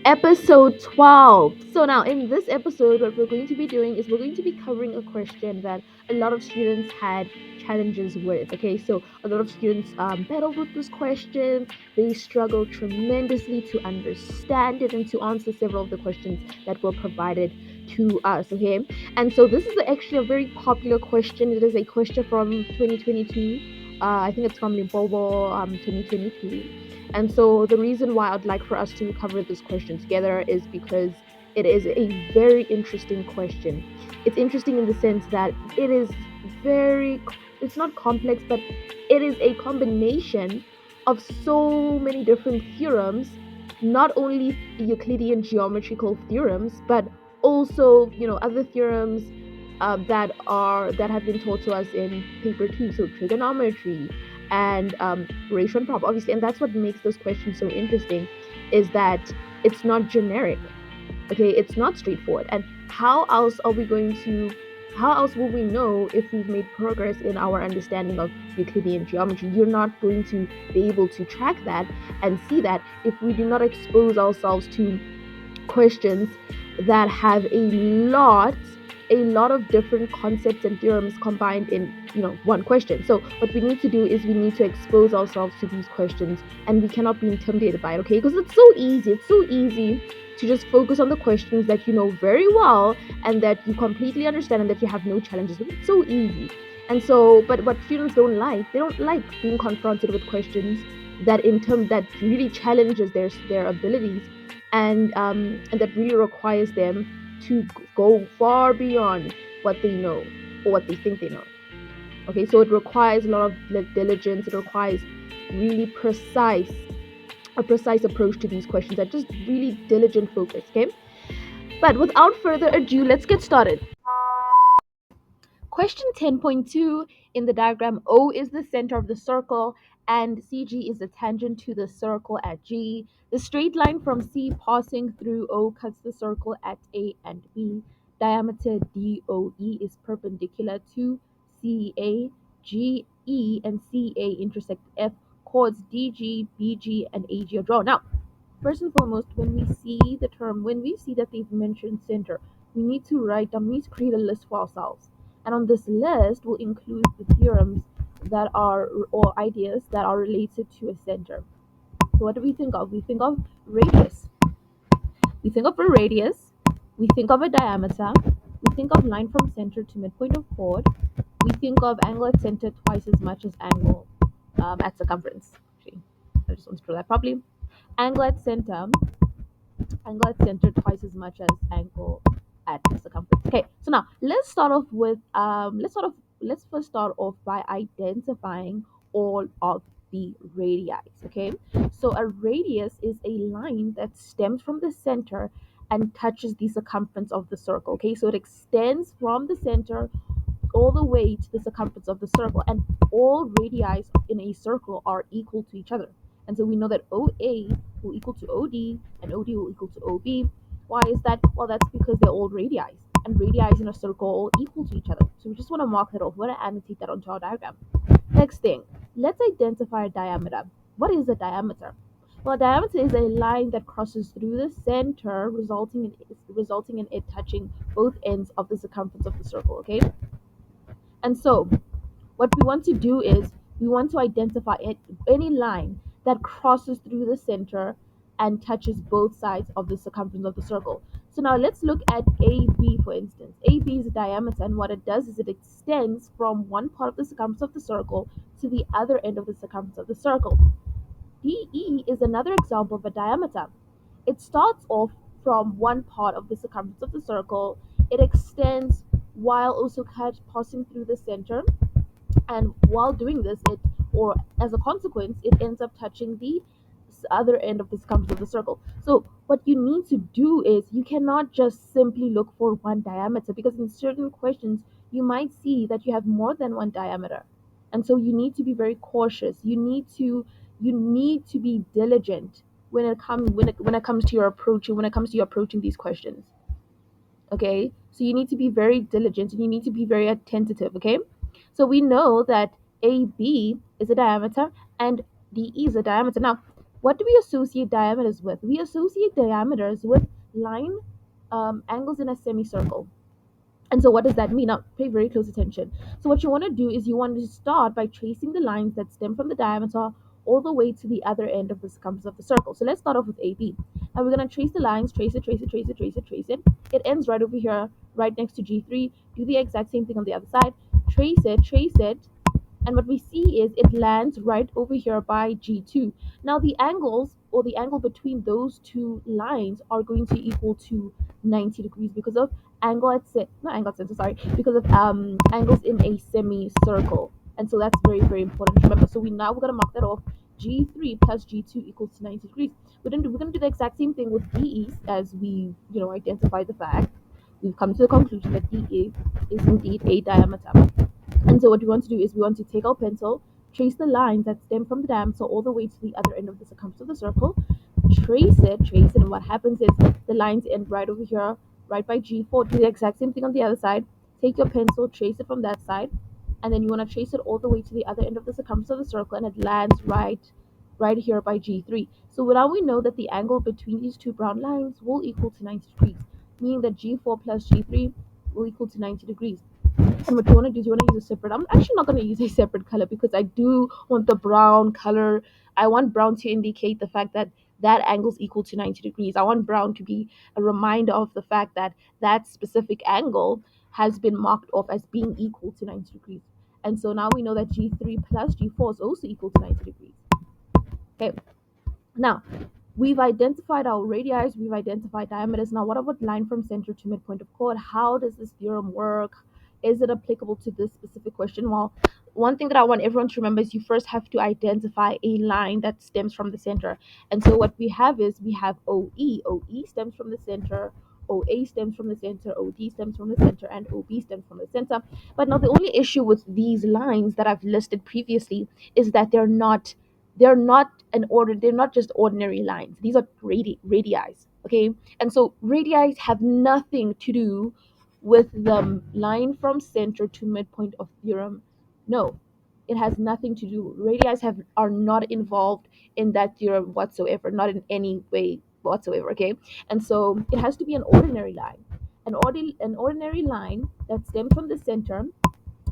Episode 12. So, now in this episode, what we're going to be doing is we're going to be covering a question that a lot of students had challenges with. Okay, so a lot of students battled with this question, they struggled tremendously to understand it and to answer several of the questions that were provided to us. Okay, and so this is actually a very popular question. It is a question from 2022. I think it's from Limpopo, 2022. And so the reason why I'd like for us to cover this question together is because it is a very interesting question. It's interesting in the sense that it is very, it's not complex, but it is a combination of so many different theorems, not only Euclidean geometrical theorems, but also, other theorems that have been taught to us in paper two, so trigonometry and ratio and prop, obviously, and that's what makes this question so interesting, is that it's not generic. Okay, it's not straightforward. And how else will we know if we've made progress in our understanding of Euclidean geometry? You're not going to be able to track that and see that if we do not expose ourselves to questions that have a lot of different concepts and theorems combined in one question. So what we need to do is we need to expose ourselves to these questions, and we cannot be intimidated by it. Okay, because it's so easy to just focus on the questions that you know very well and that you completely understand and that you have no challenges with. It's so easy. And so, but what students don't like, they don't like being confronted with questions that really challenges their abilities, and that really requires them to go far beyond what they know or what they think they know. Okay, so it requires a lot of diligence. It requires really precise approach to these questions and just really diligent focus. Okay, but without further ado, let's get started. Question 10.2, in the diagram, O is the center of the circle and CG is the tangent to the circle at G. The straight line from C passing through O cuts the circle at A and B. Diameter DOE is perpendicular to CA. GE and CA intersect F. Chords DG, BG, and AG are drawn. Now, first and foremost, when we see that they've mentioned center, we need to create a list for ourselves. And on this list will include the theorems or ideas that are related to a center. So what do we think of? We think of radius. We think of a radius. We think of a diameter. We think of line from center to midpoint of chord. We think of angle at center twice as much as angle at circumference. Actually, I just want to draw that properly. Angle at center twice as much as angle at circumference. Okay, so now let's first start off by identifying all of the radii. Okay, so a radius is a line that stems from the center and touches the circumference of the circle. Okay, so it extends from the center all the way to the circumference of the circle, and all radii in a circle are equal to each other. And so we know that OA will equal to OD and OD will equal to OB. Why is that? Well, that's because they're all radii, and radii in a circle are all equal to each other. So we just want to mark that off. We want to annotate that onto our diagram. Next thing, let's identify a diameter. What is a diameter? Well, a diameter is a line that crosses through the center, resulting in it touching both ends of the circumference of the circle. Okay, and so what we want to do is we want to identify any line that crosses through the center and touches both sides of the circumference of the circle. So now let's look at AB, for instance. AB is a diameter, and what it does is it extends from one part of the circumference of the circle to the other end of the circumference of the circle. DE is another example of a diameter. It starts off from one part of the circumference of the circle. It extends while also passing through the center, and while doing this, or as a consequence, it ends up touching the other end of the circumference of the circle. So what you need to do is you cannot just simply look for one diameter, because in certain questions you might see that you have more than one diameter, and so you need to be very cautious. You need to be diligent when it comes to your approaching these questions. Okay, so you need to be very diligent and you need to be very attentive. Okay, so we know that AB is a diameter and DE is a diameter. Now What do we associate diameters with? We associate diameters with line angles in a semicircle. And so, what does that mean? Now, pay very close attention. So, what you want to do is you want to start by tracing the lines that stem from the diameter all the way to the other end of the circumference of the circle. So, let's start off with AB. And we're going to trace the lines, trace it, trace it, trace it, trace it, trace it. It ends right over here, right next to G3. Do the exact same thing on the other side. Trace it, and what we see is it lands right over here by G2. Now the angles, or the angle between those two lines, are going to equal to 90 degrees because of angle at not angle at center, sorry, because of angles in a semicircle. And so that's very, very important to remember. So we're gonna mark that off. G3 plus G2 equals to 90 degrees. We're gonna do the exact same thing with DE as we identify the fact. We've come to the conclusion that DE is indeed a diameter. And so what we want to do is we want to take our pencil, trace the lines that stem from the diameter all the way to the other end of the circumference of the circle, trace it, and what happens is the lines end right over here, right by G4. Do the exact same thing on the other side. Take your pencil, trace it from that side, and then you want to trace it all the way to the other end of the circumference of the circle, and it lands right here by G3. So now we know that the angle between these two brown lines will equal to 90 degrees, meaning that G4 plus G3 will equal to 90 degrees. And what you want to do is you want to use a separate. I'm actually not going to use a separate color because I do want the brown color. I want brown to indicate the fact that that angle is equal to 90 degrees. I want brown to be a reminder of the fact that that specific angle has been marked off as being equal to 90 degrees. And so now we know that G3 plus G4 is also equal to 90 degrees. Okay. Now, we've identified our radii, we've identified diameters. Now, what about line from center to midpoint of chord? How does this theorem work? Is it applicable to this specific question? Well, one thing that I want everyone to remember is you first have to identify a line that stems from the center. And so what we have is we have OE. OE stems from the center. OA stems from the center, OD stems from the center, and OB stems from the center. But now the only issue with these lines that I've listed previously is that they're not an order, they're not just ordinary lines. These are radii. Okay, and so radii have nothing to do with the line from center to midpoint of theorem. No, it has nothing to do. Radii are not involved in that theorem whatsoever, not in any way whatsoever. Okay, and so it has to be an ordinary line, an ordinary line that stems from the center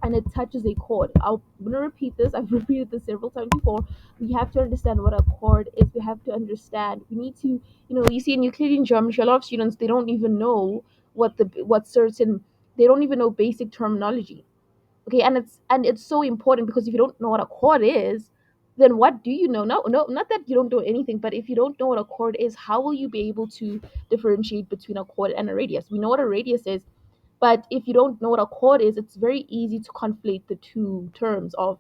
and it touches a chord. I'm going to repeat this. I've repeated this several times before. We have to understand what a chord is. We have to understand. We need to, you see in Euclidean geometry, a lot of students, they don't even know what certain, they don't even know basic terminology. Okay, and it's so important because if you don't know what a chord is, then what do you know? No, no, not that you don't know anything, but if you don't know what a chord is, how will you be able to differentiate between a chord and a radius? We know what a radius is, but if you don't know what a chord is, it's very easy to conflate the two terms of,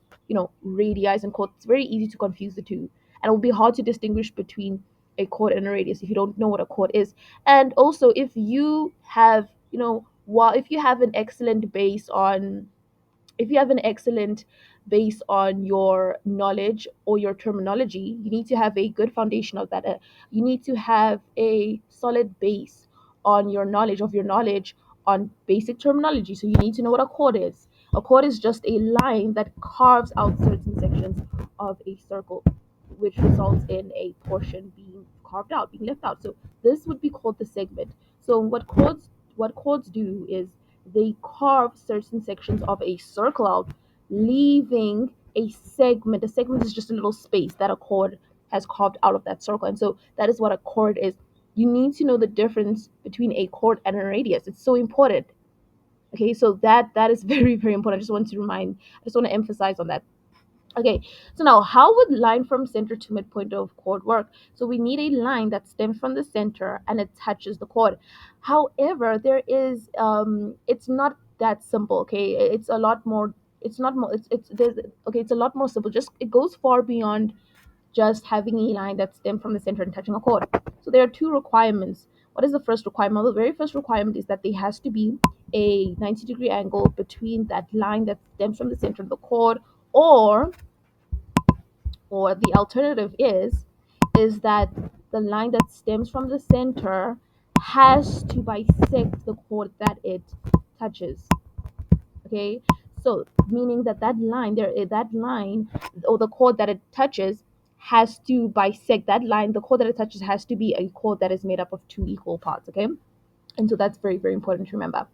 radii and chord. It's very easy to confuse the two. And it will be hard to distinguish between a chord and a radius if you don't know what a chord is. And also, if you have, if you have an excellent base on if you have an excellent base on your knowledge or your terminology, you need to have a good foundation of that. You need to have a solid base on your knowledge on basic terminology. So you need to know what a chord is. A chord is just a line that carves out certain sections of a circle, which results in a portion being carved out, being left out. So this would be called the segment. So what chords do is they carve certain sections of a circle out, leaving a segment. A segment is just a little space that a chord has carved out of that circle. And so that is what a chord is. You need to know the difference between a chord and a radius. It's so important. Okay, so that is very, very important. I just want to emphasize on that. Okay, so now how would line from center to midpoint of chord work? So we need a line that stems from the center and it touches the chord. However, it's not that simple. Okay, it's a lot more. It's not more. It's there's okay. It's a lot more simple. Just it goes far beyond just having a line that stems from the center and touching a chord. So there are two requirements. What is the first requirement? The very first requirement is that there has to be a 90-degree angle between that line that stems from the center of the chord, or the alternative is that the line that stems from the center has to bisect the chord that it touches. Okay, so meaning that that line or the chord that it touches has to bisect that line. The chord that it touches has to be a chord that is made up of two equal parts. Okay, and so that's very, very important to remember.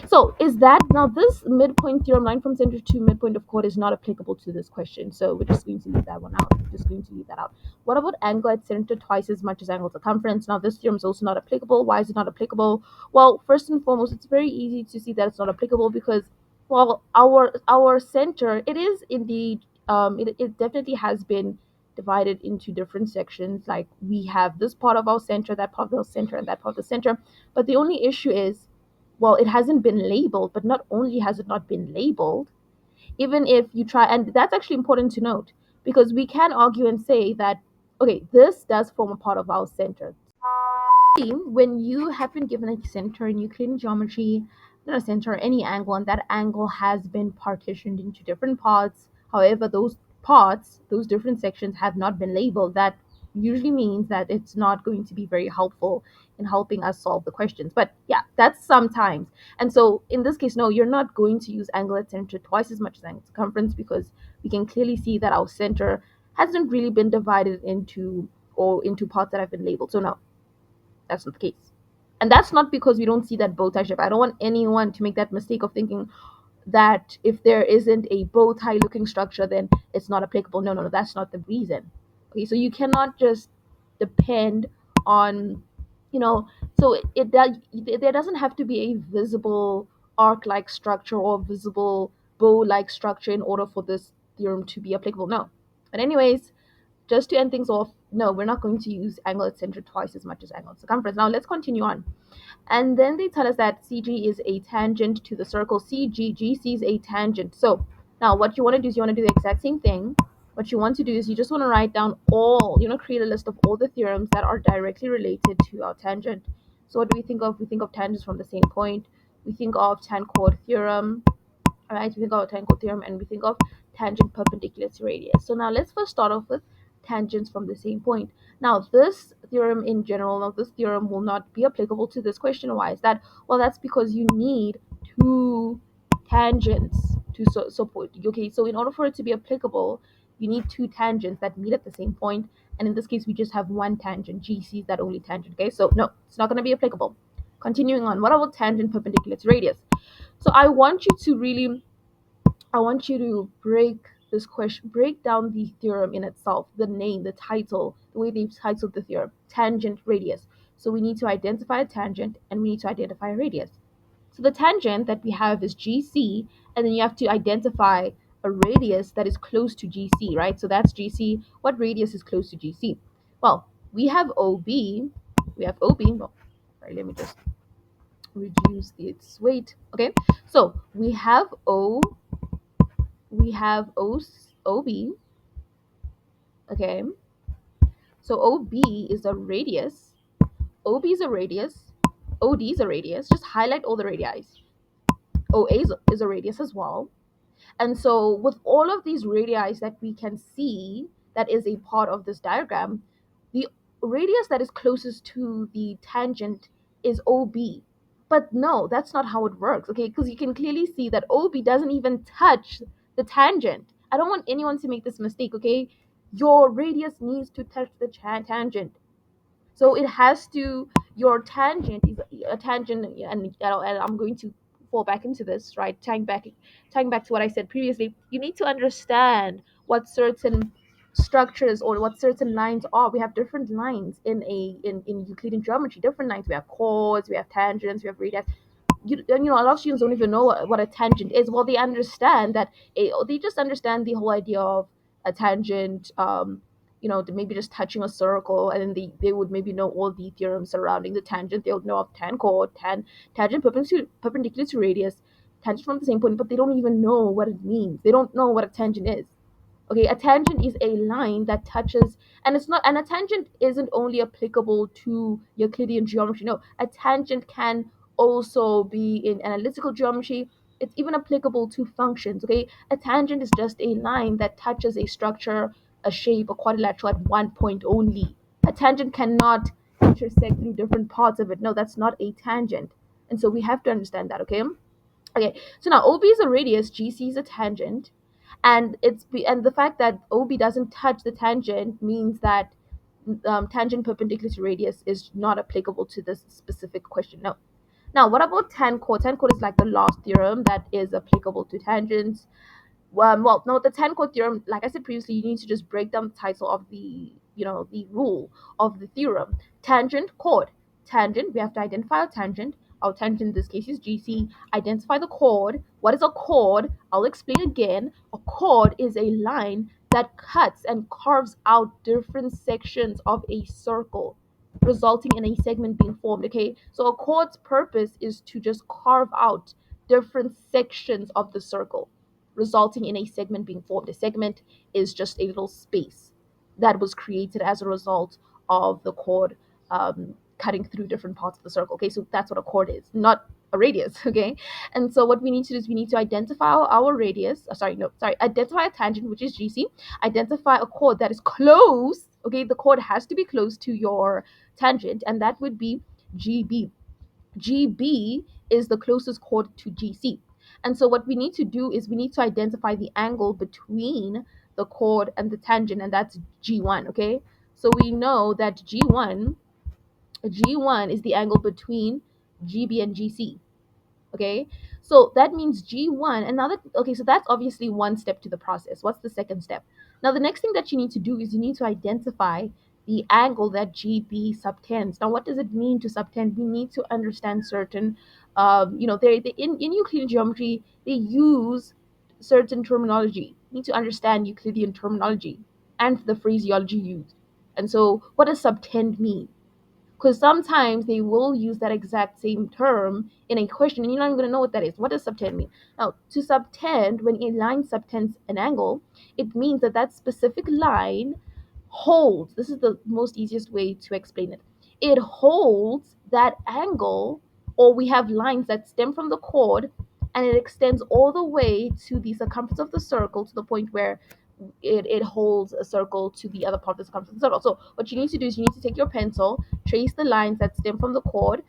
So is that now this midpoint theorem, line from center to midpoint of chord, is not applicable to this question. So we're just going to leave that one out. We're just going to leave that out. What about angle at center twice as much as angle circumference? Now this theorem is also not applicable. Why is it not applicable? Well, first and foremost, it's very easy to see that it's not applicable because, well, our center, it is indeed, it definitely has been divided into different sections. Like we have this part of our center, that part of the center, and that part of the center. But the only issue is, well, it hasn't been labeled. But not only has it not been labeled, even if you try, and that's actually important to note, because we can argue and say that, okay, this does form a part of our center. When you have been given a center in Euclidean geometry, not a center, any angle, and that angle has been partitioned into different parts. However, those parts, those different sections have not been labeled. That usually means that it's not going to be very helpful in helping us solve the questions. But yeah, that's sometimes. And so in this case, no, you're not going to use angle at center twice as much as angle circumference, because we can clearly see that our center hasn't really been divided into parts that have been labeled. So no, that's not the case. And that's not because we don't see that bow tie shape. I don't want anyone to make that mistake of thinking that if there isn't a bow tie looking structure, then it's not applicable. No, no, no, that's not the reason. Okay, so you cannot just depend on, you know, so it does, there doesn't have to be a visible arc like structure or visible bow like structure in order for this theorem to be applicable. No. But anyways, just to end things off, no, we're not going to use angle at center twice as much as angle at circumference. Now let's continue on. And then they tell us that CG is a tangent to the circle CG. GC is a tangent. So now what you want to do is you want to do the exact same thing. What you want to do is you just want to write down all, create a list of all the theorems that are directly related to our tangent. So what do we think of? We think of tangents from the same point. We think of tan-chord theorem. All right, we think of tan-chord theorem, and we think of tangent perpendicular to radius. So now let's first start off with tangents from the same point. Now this theorem in general, now this theorem will not be applicable to this question. Why is that? Well, that's because you need two tangents to support. Okay, so in order for it to be applicable, you need two tangents that meet at the same point. And in this case, we just have one tangent. GC is that only tangent. Okay, so no, it's not going to be applicable. Continuing on, what about tangent perpendicular to radius? So I want you to break down the theorem in itself, the name, the title, the way they titled the theorem, tangent radius. So we need to identify a tangent and we need to identify a radius. So the tangent that we have is GC, and then you have to identify a radius that is close to GC, right? So that's GC. What radius is close to GC? Well, we have OB. We have OB. Well, sorry, let me just reduce its weight. Okay, so we have OB. Okay, so OB is a radius. OB is a radius. OD is a radius. Just highlight all the radii. OA is a radius as well. And so with all of these radii that we can see that is a part of this diagram, the radius that is closest to the tangent is OB. But no, that's not how it works, okay? Because you can clearly see that OB doesn't even touch the tangent. I don't want anyone to make this mistake, okay? Your radius needs to touch the tangent. So it has to, your tangent is a tangent, and I'm going to fall back into this, right? Tying back to what I said previously, you need to understand what certain structures or what certain lines are. We have different lines in Euclidean geometry, different lines. We have chords, we have tangents, we have radii. A lot of students don't even know what a tangent is. Well, they understand that they just understand the whole idea of a tangent, maybe just touching a circle, and then they would maybe know all the theorems surrounding the tangent. They would know of tan-chord, tangent perpendicular to radius, tangent from the same point, but they don't even know what it means. They don't know what a tangent is. Okay, a tangent is a line that touches, and a tangent isn't only applicable to Euclidean geometry. No, a tangent can also be in analytical geometry. It's even applicable to functions. Okay, a tangent is just a line that touches a structure, a shape, a quadrilateral at one point only. A tangent cannot intersect through different parts of it. No, that's not a tangent. And so we have to understand that, okay? Okay, so now OB is a radius, GC is a tangent, And the fact that OB doesn't touch the tangent means that tangent perpendicular to radius is not applicable to this specific question. No. Now, what about tan chord? Tan chord is like the last theorem that is applicable to tangents. Well, no, the tan chord theorem, like I said previously, you need to just break down the title of the rule of the theorem. Tangent, chord. Tangent, we have to identify a tangent. Our tangent in this case is GC. Identify the chord. What is a chord? I'll explain again. A chord is a line that cuts and carves out different sections of a circle, resulting in a segment being formed. Okay, so a chord's purpose is to just carve out different sections of the circle, resulting in a segment being formed. A segment is just a little space that was created as a result of the chord cutting through different parts of the circle. Okay, so that's what a chord is, not a radius. Okay, and so what we need to do is we need to identify our radius. Identify a tangent, which is GC. Identify a chord that is close. Okay, the chord has to be close to your tangent, and that would be GB. GB is the closest chord to GC. And so what we need to do is we need to identify the angle between the chord and the tangent, and that's G1, okay? So we know that G1 is the angle between GB and GC. Okay, so that means G1. And now that, okay, so that's obviously one step to the process. What's the second step? Now the next thing that you need to do is you need to identify the angle that GB subtends. Now what does it mean to subtend? We need to understand certain they in Euclidean geometry they use certain terminology. You need to understand Euclidean terminology and the phraseology used. And so what does subtend mean? Because sometimes they will use that exact same term in a question and you're not even going to know what that is. What does subtend mean? Now, to subtend, when a line subtends an angle, it means that that specific line holds. This is the most easiest way to explain it. It holds that angle, or we have lines that stem from the chord and it extends all the way to the circumference of the circle to the point where it holds a circle to the other part of the circumference of the circle. So what you need to do is you need to take your pencil, trace the lines that stem from the chord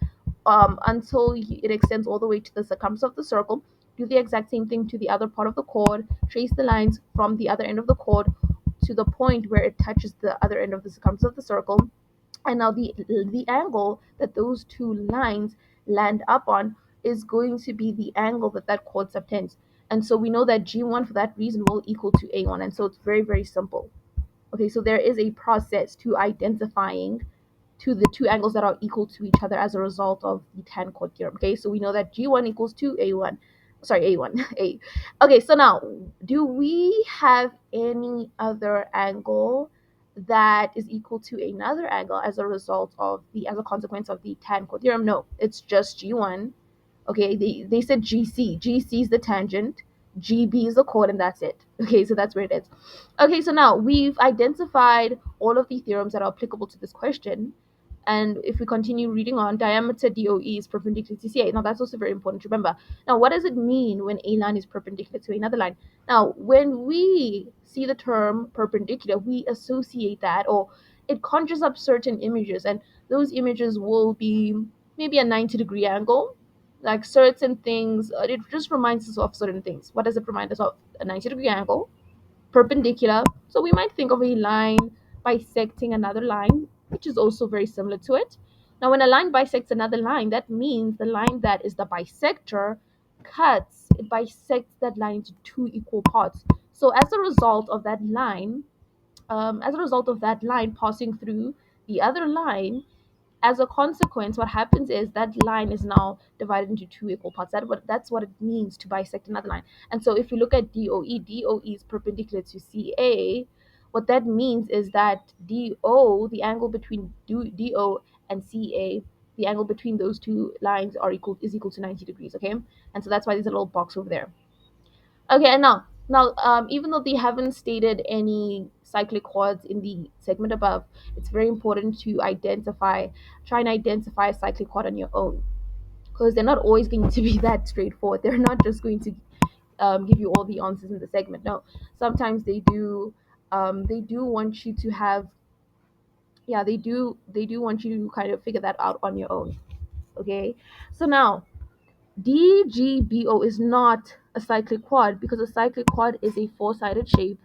until it extends all the way to the circumference of the circle. Do the exact same thing to the other part of the chord. Trace the lines from the other end of the chord to the point where it touches the other end of the circumference of the circle. And now the angle that those two lines land up on is going to be the angle that that chord subtends. And so we know that G1 for that reason will equal to A1. And so it's very, very simple. Okay, so there is a process to identifying to the two angles that are equal to each other as a result of the tan chord theorem. Okay, so we know that G1 equals to A1. Sorry, A1. A. Okay, so now, do we have any other angle that is equal to another angle as a result of as a consequence of the tan chord theorem? No, it's just G1. Okay, they said GC. GC is the tangent, GB is the chord, and that's it. Okay, so that's where it is. Okay, so now we've identified all of the theorems that are applicable to this question. And if we continue reading on, diameter DOE is perpendicular to CA. Now that's also very important to remember. Now, what does it mean when a line is perpendicular to another line? Now, when we see the term perpendicular, we associate that, or it conjures up certain images, and those images will be maybe a 90-degree angle, like certain things. It just reminds us of certain things. What does it remind us of? A 90-degree angle, perpendicular. So we might think of a line bisecting another line, which is also very similar to it. Now, when a line bisects another line, that means the line that is the bisector it bisects that line into two equal parts. So as a result of that line passing through the other line, as a consequence, what happens is that line is now divided into two equal parts. That's what it means to bisect another line. And so if you look at DOE is perpendicular to CA. What that means is that DO, the angle between DO and CA, the angle between those two lines is equal to 90 degrees. Okay, and so that's why there's a little box over there. Okay, and now, even though they haven't stated any cyclic chords in the segment above, it's very important to try and identify a cyclic chord on your own, because they're not always going to be that straightforward. They're not just going to give you all the answers in the segment. No, sometimes they do want you to have, yeah, they do want you to kind of figure that out on your own. Okay, so now DGBO is not a cyclic quad because a cyclic quad is a four-sided shape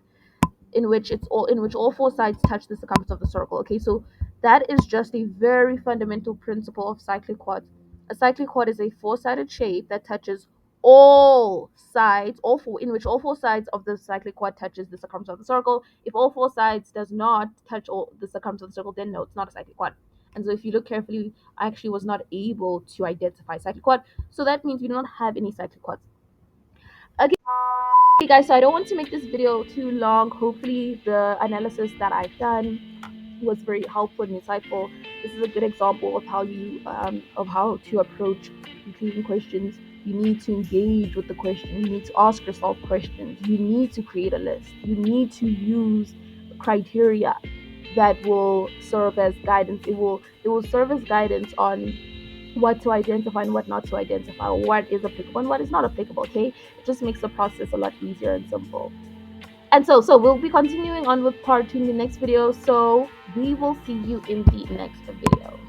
in which all four sides touch the circumference of the circle. Okay, so that is just a very fundamental principle of cyclic quads. A cyclic quad is a four-sided shape that touches all sides, all four in which all four sides of the cyclic quad touches the circumference of the circle. If all four sides does not touch all the circumference of the circle, then no, it's not a cyclic quad. And so if you look carefully, I actually was not able to identify cyclic quad. So that means we do not have any cyclic quads. Okay, guys, so I don't want to make this video too long. Hopefully, the analysis that I've done was very helpful and insightful. This is a good example of how to approach Euclidean questions. You need to engage with the question. You need to ask yourself questions. You need to create a list. You need to use criteria that will serve as guidance. It will serve as guidance on what to identify and what not to identify, what is applicable and what is not applicable. Okay, it just makes the process a lot easier and simple. And so we'll be continuing on with part 2 in the next video. So we will see you in the next video.